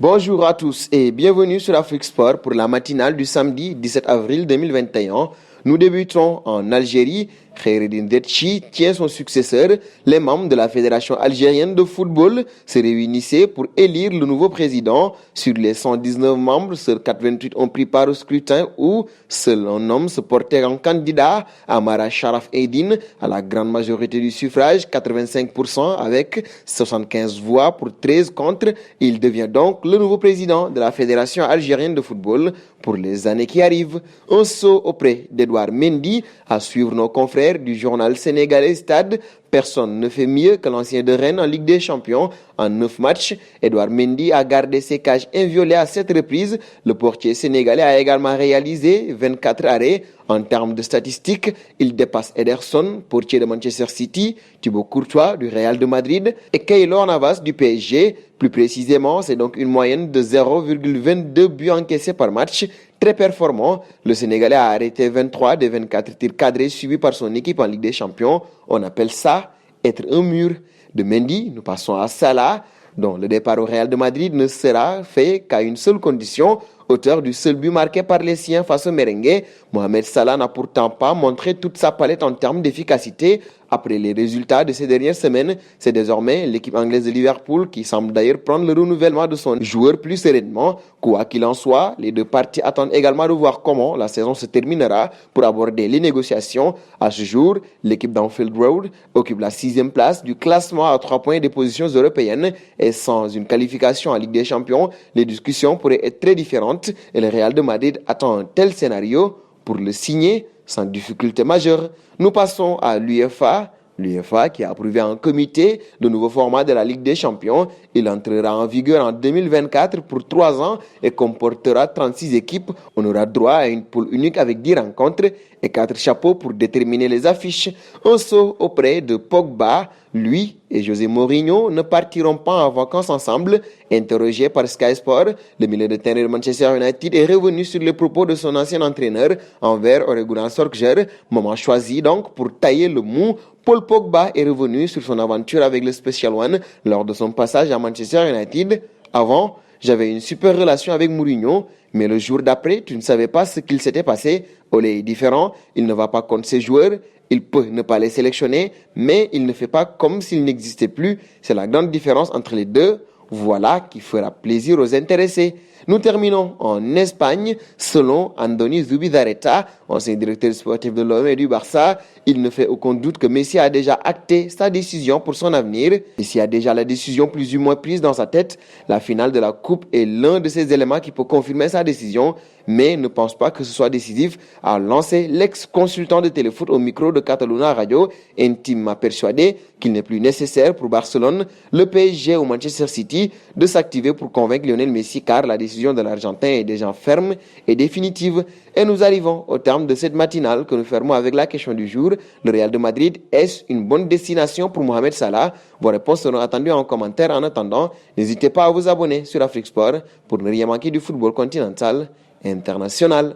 Bonjour à tous et bienvenue sur Afrique Sport pour la matinale du samedi 17 avril 2021. Nous débutons en Algérie. Khaireddine Detchi tient son successeur. Les membres de la Fédération algérienne de football se réunissaient pour élire le nouveau président. Sur les 119 membres, seuls 88 ont pris part au scrutin où seul un homme se portait en candidat, Amara Sharaf Eddine, à la grande majorité du suffrage, 85% avec 75 voix pour 13 contre. Il devient donc le nouveau président de la Fédération algérienne de football pour les années qui arrivent. Un saut auprès d'Edouard Mendy à suivre nos confrères du journal sénégalais Stade. Personne ne fait mieux que l'ancien de Rennes en Ligue des Champions. En 9 matchs, Edouard Mendy a gardé ses cages inviolées à 7 reprises. Le portier sénégalais a également réalisé 24 arrêts. En termes de statistiques, il dépasse Ederson, portier de Manchester City, Thibaut Courtois du Real de Madrid et Keylor Navas du PSG. Plus précisément, c'est donc une moyenne de 0,22 buts encaissés par match. Très performant, le Sénégalais a arrêté 23 des 24 tirs cadrés suivis par son équipe en Ligue des Champions. On appelle ça être un mur. De Mendy, nous passons à Salah, dont le départ au Real de Madrid ne sera fait qu'à une seule condition. Auteur du seul but marqué par les siens face au merengue, Mohamed Salah n'a pourtant pas montré toute sa palette en termes d'efficacité. Après les résultats de ces dernières semaines, c'est désormais l'équipe anglaise de Liverpool qui semble d'ailleurs prendre le renouvellement de son joueur plus sereinement. Quoi qu'il en soit, les deux parties attendent également de voir comment la saison se terminera pour aborder les négociations. À ce jour, l'équipe d'Anfield Road occupe la 6e place du classement à 3 points des positions européennes et sans une qualification en Ligue des Champions, les discussions pourraient être très différentes et le Real de Madrid attend un tel scénario pour le signer sans difficulté majeure. Nous passons à l'UEFA. L'UEFA qui a approuvé en comité le nouveau format de la Ligue des Champions. Il entrera en vigueur en 2024 pour 3 ans et comportera 36 équipes. On aura droit à une poule unique avec 10 rencontres et 4 chapeaux pour déterminer les affiches. Un saut auprès de Pogba. Lui et José Mourinho ne partiront pas en vacances ensemble. Interrogé par Sky Sport, le milieu de terrain de Manchester United est revenu sur les propos de son ancien entraîneur envers Ole Gunnar Solskjaer. Moment choisi donc pour tailler le mou. Paul Pogba est revenu sur son aventure avec le Special One lors de son passage à Manchester United. Avant, j'avais une super relation avec Mourinho, mais le jour d'après, tu ne savais pas ce qu'il s'était passé. Ole est différent, il ne va pas contre ses joueurs, il peut ne pas les sélectionner, mais il ne fait pas comme s'il n'existait plus. C'est la grande différence entre les deux. Voilà qui fera plaisir aux intéressés. Nous terminons en Espagne. Selon Andoni Zubizarreta, ancien directeur sportif de l'OM et du Barça, il ne fait aucun doute que Messi a déjà acté sa décision pour son avenir. Messi a déjà la décision plus ou moins prise dans sa tête. La finale de la Coupe est l'un de ces éléments qui peut confirmer sa décision, mais ne pense pas que ce soit décisif, a lancé l'ex-consultant de téléfoot au micro de Catalunya Radio, intimement persuadé qu'il n'est plus nécessaire pour Barcelone, le PSG ou Manchester City de s'activer pour convaincre Lionel Messi car la décision de l'Argentin est déjà ferme et définitive. Et nous arrivons au terme de cette matinale que nous fermons avec la question du jour. Le Real de Madrid, est-ce une bonne destination pour Mohamed Salah? Vos réponses seront attendues en commentaire. En attendant, n'hésitez pas à vous abonner sur Afrique Sport pour ne rien manquer du football continental et international.